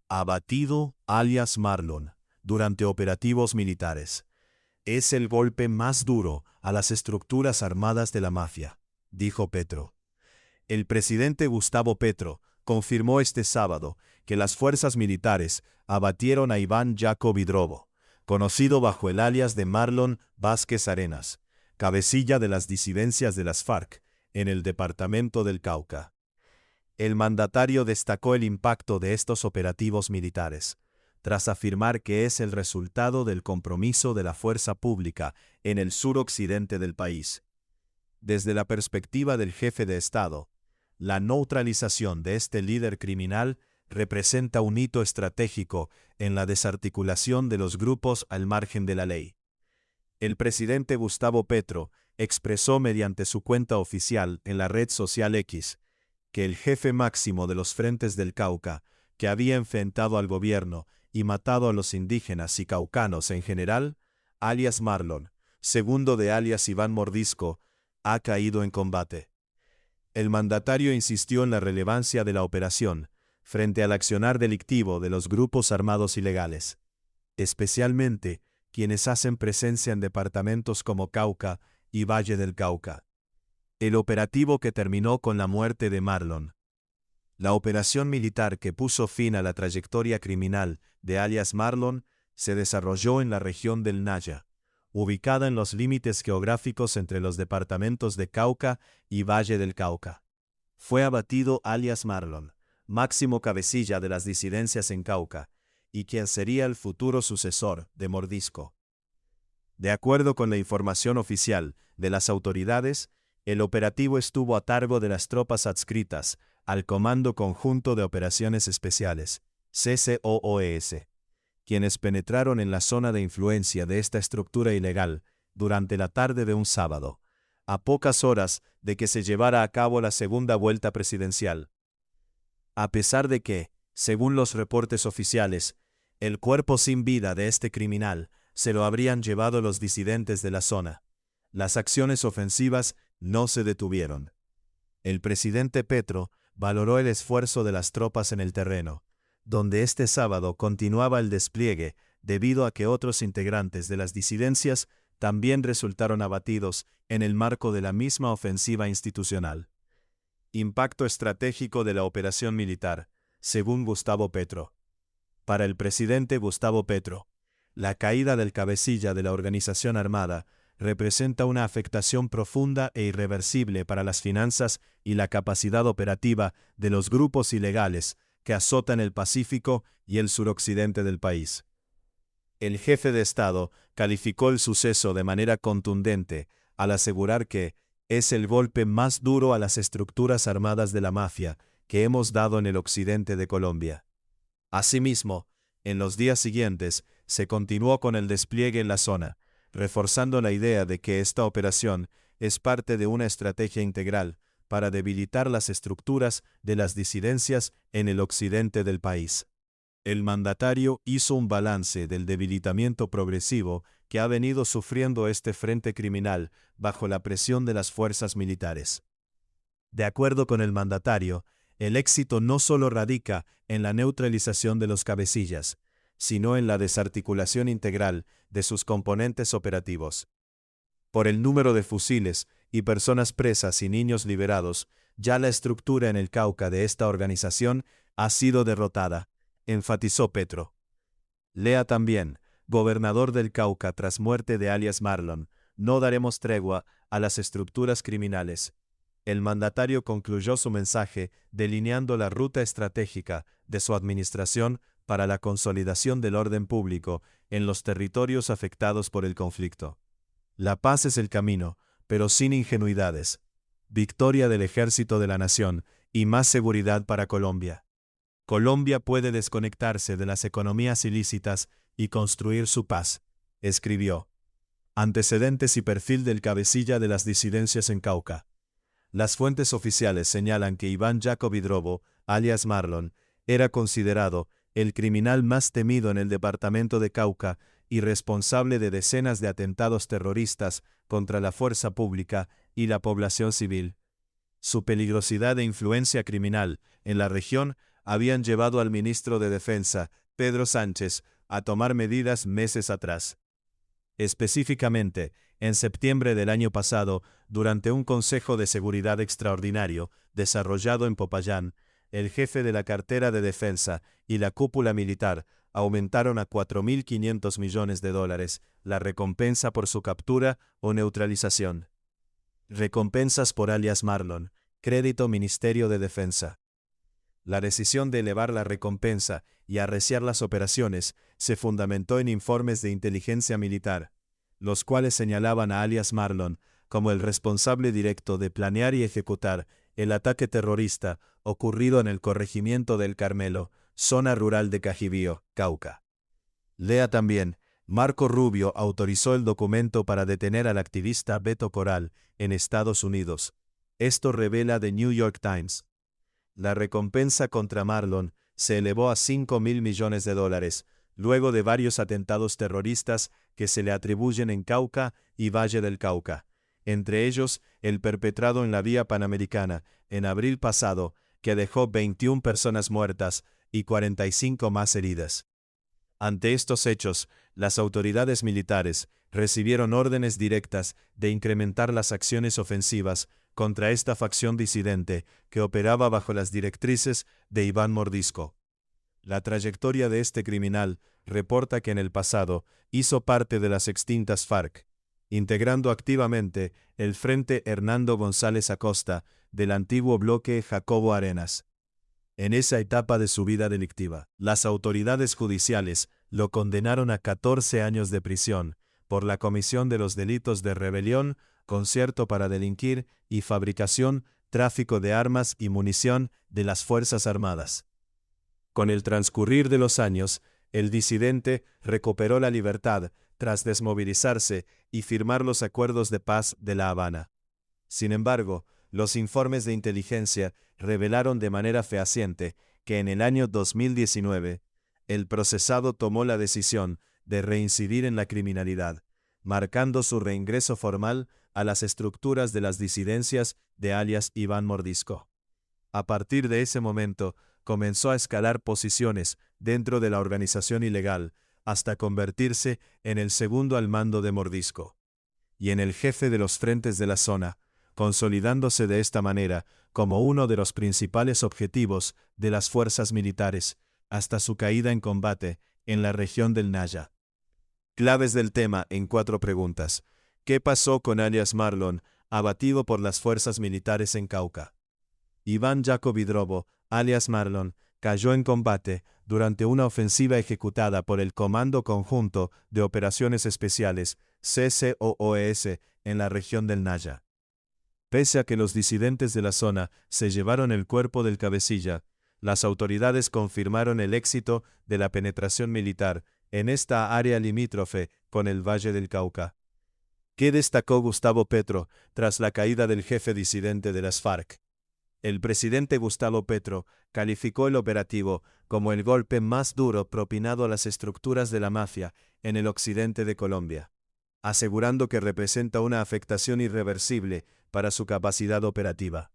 Abatido alias Marlon durante operativos militares. Es el golpe más duro a las estructuras armadas de la mafia, dijo Petro. El presidente Gustavo Petro confirmó este sábado que las fuerzas militares abatieron a Iván Jaco Vidrobo, conocido bajo el alias de Marlon Vázquez Arenas, cabecilla de las disidencias de las FARC, en el departamento del Cauca. El mandatario destacó el impacto de estos operativos militares, tras afirmar que es el resultado del compromiso de la fuerza pública en el suroccidente del país. Desde la perspectiva del jefe de Estado, la neutralización de este líder criminal representa un hito estratégico en la desarticulación de los grupos al margen de la ley. El presidente Gustavo Petro expresó mediante su cuenta oficial en la red social X que el jefe máximo de los frentes del Cauca, que había enfrentado al gobierno y matado a los indígenas y caucanos en general, alias Marlon, segundo de alias Iván Mordisco, ha caído en combate. El mandatario insistió en la relevancia de la operación frente al accionar delictivo de los grupos armados ilegales, especialmente quienes hacen presencia en departamentos como Cauca y Valle del Cauca. El operativo que terminó con la muerte de Marlon. La operación militar que puso fin a la trayectoria criminal de alias Marlon se desarrolló en la región del Naya, ubicada en los límites geográficos entre los departamentos de Cauca y Valle del Cauca. Fue abatido alias Marlon, máximo cabecilla de las disidencias en Cauca, y quien sería el futuro sucesor de Mordisco. De acuerdo con la información oficial de las autoridades, el operativo estuvo a cargo de las tropas adscritas al Comando Conjunto de Operaciones Especiales, CCOOES, quienes penetraron en la zona de influencia de esta estructura ilegal durante la tarde de un sábado, a pocas horas de que se llevara a cabo la segunda vuelta presidencial. A pesar de que, según los reportes oficiales, el cuerpo sin vida de este criminal se lo habrían llevado los disidentes de la zona, las acciones ofensivas no se detuvieron. El presidente Petro valoró el esfuerzo de las tropas en el terreno, donde este sábado continuaba el despliegue debido a que otros integrantes de las disidencias también resultaron abatidos en el marco de la misma ofensiva institucional. Impacto estratégico de la operación militar, según Gustavo Petro. Para el presidente Gustavo Petro, la caída del cabecilla de la organización armada representa una afectación profunda e irreversible para las finanzas y la capacidad operativa de los grupos ilegales que azotan el Pacífico y el suroccidente del país. El jefe de Estado calificó el suceso de manera contundente al asegurar que es el golpe más duro a las estructuras armadas de la mafia que hemos dado en el occidente de Colombia. Asimismo, en los días siguientes se continuó con el despliegue en la zona, reforzando la idea de que esta operación es parte de una estrategia integral para debilitar las estructuras de las disidencias en el occidente del país. El mandatario hizo un balance del debilitamiento progresivo que ha venido sufriendo este frente criminal bajo la presión de las fuerzas militares. De acuerdo con el mandatario, el éxito no solo radica en la neutralización de los cabecillas, sino en la desarticulación integral de sus componentes operativos. Por el número de fusiles y personas presas y niños liberados, ya la estructura en el Cauca de esta organización ha sido derrotada, enfatizó Petro. Lea también, gobernador del Cauca tras muerte de alias Marlon, no daremos tregua a las estructuras criminales. El mandatario concluyó su mensaje delineando la ruta estratégica de su administración para la consolidación del orden público en los territorios afectados por el conflicto. La paz es el camino, pero sin ingenuidades. Victoria del Ejército de la Nación y más seguridad para Colombia. Colombia puede desconectarse de las economías ilícitas y construir su paz, escribió. Antecedentes y perfil del cabecilla de las disidencias en Cauca. Las fuentes oficiales señalan que Iván Jaco Vidrobo, alias Marlon, era considerado el criminal más temido en el departamento de Cauca y responsable de decenas de atentados terroristas contra la fuerza pública y la población civil. Su peligrosidad e influencia criminal en la región habían llevado al ministro de Defensa, Pedro Sánchez, a tomar medidas meses atrás. Específicamente, en septiembre del año pasado, durante un Consejo de Seguridad extraordinario desarrollado en Popayán, el jefe de la cartera de defensa y la cúpula militar aumentaron a $4.500 millones la recompensa por su captura o neutralización. Recompensas por alias Marlon, crédito Ministerio de Defensa. La decisión de elevar la recompensa y arreciar las operaciones se fundamentó en informes de inteligencia militar, los cuales señalaban a alias Marlon como el responsable directo de planear y ejecutar el ataque terrorista ocurrido en el corregimiento del Carmelo, zona rural de Cajibío, Cauca. Lea también, Marco Rubio autorizó el documento para detener al activista Beto Coral en Estados Unidos. Esto revela The New York Times. La recompensa contra Marlon se elevó a $5.000 millones, luego de varios atentados terroristas que se le atribuyen en Cauca y Valle del Cauca, entre ellos el perpetrado en la vía Panamericana en abril pasado, que dejó 21 personas muertas y 45 más heridas. Ante estos hechos, las autoridades militares recibieron órdenes directas de incrementar las acciones ofensivas contra esta facción disidente que operaba bajo las directrices de Iván Mordisco. La trayectoria de este criminal reporta que en el pasado hizo parte de las extintas FARC, integrando activamente el Frente Hernando González Acosta del antiguo bloque Jacobo Arenas. En esa etapa de su vida delictiva, las autoridades judiciales lo condenaron a 14 años de prisión por la comisión de los delitos de rebelión, concierto para delinquir y fabricación, tráfico de armas y munición de las Fuerzas Armadas. Con el transcurrir de los años, el disidente recuperó la libertad tras desmovilizarse y firmar los acuerdos de paz de La Habana. Sin embargo, los informes de inteligencia revelaron de manera fehaciente que en el año 2019, el procesado tomó la decisión de reincidir en la criminalidad, marcando su reingreso formal a las estructuras de las disidencias de alias Iván Mordisco. A partir de ese momento, comenzó a escalar posiciones dentro de la organización ilegal, hasta convertirse en el segundo al mando de Mordisco, y en el jefe de los frentes de la zona, consolidándose de esta manera como uno de los principales objetivos de las fuerzas militares, hasta su caída en combate en la región del Naya. Claves del tema en 4 preguntas. ¿Qué pasó con alias Marlon, abatido por las fuerzas militares en Cauca? Iván Jacovidrobo, alias Marlon, cayó en combate durante una ofensiva ejecutada por el Comando Conjunto de Operaciones Especiales, CCOOS, en la región del Naya. Pese a que los disidentes de la zona se llevaron el cuerpo del cabecilla, las autoridades confirmaron el éxito de la penetración militar en esta área limítrofe con el Valle del Cauca. ¿Qué destacó Gustavo Petro tras la caída del jefe disidente de las FARC? El presidente Gustavo Petro calificó el operativo como el golpe más duro propinado a las estructuras de la mafia en el occidente de Colombia, asegurando que representa una afectación irreversible para su capacidad operativa.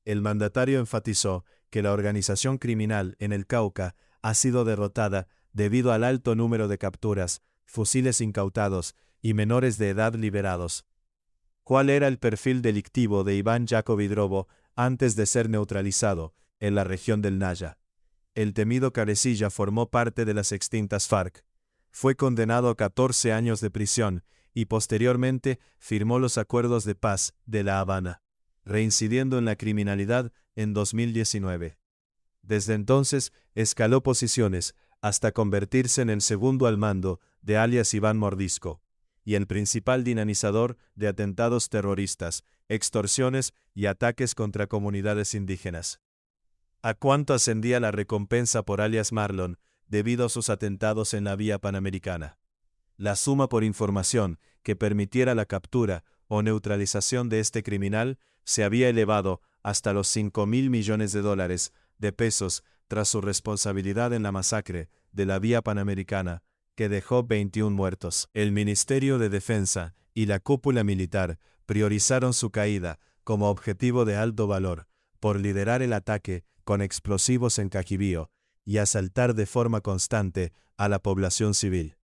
El mandatario enfatizó que la organización criminal en el Cauca ha sido derrotada debido al alto número de capturas, fusiles incautados y menores de edad liberados. ¿Cuál era el perfil delictivo de Iván Jacovidrobo antes de ser neutralizado en la región del Naya? El temido cabecilla formó parte de las extintas FARC. Fue condenado a 14 años de prisión y posteriormente firmó los acuerdos de paz de La Habana, reincidiendo en la criminalidad en 2019. Desde entonces escaló posiciones hasta convertirse en el segundo al mando de alias Iván Mordisco y el principal dinamizador de atentados terroristas, extorsiones y ataques contra comunidades indígenas. ¿A cuánto ascendía la recompensa por alias Marlon debido a sus atentados en la vía Panamericana? La suma por información que permitiera la captura o neutralización de este criminal se había elevado hasta los $5.000 millones de pesos tras su responsabilidad en la masacre de la vía Panamericana, que dejó 21 muertos. El Ministerio de Defensa y la cúpula militar priorizaron su caída como objetivo de alto valor, por liderar el ataque con explosivos en Cajibío y asaltar de forma constante a la población civil.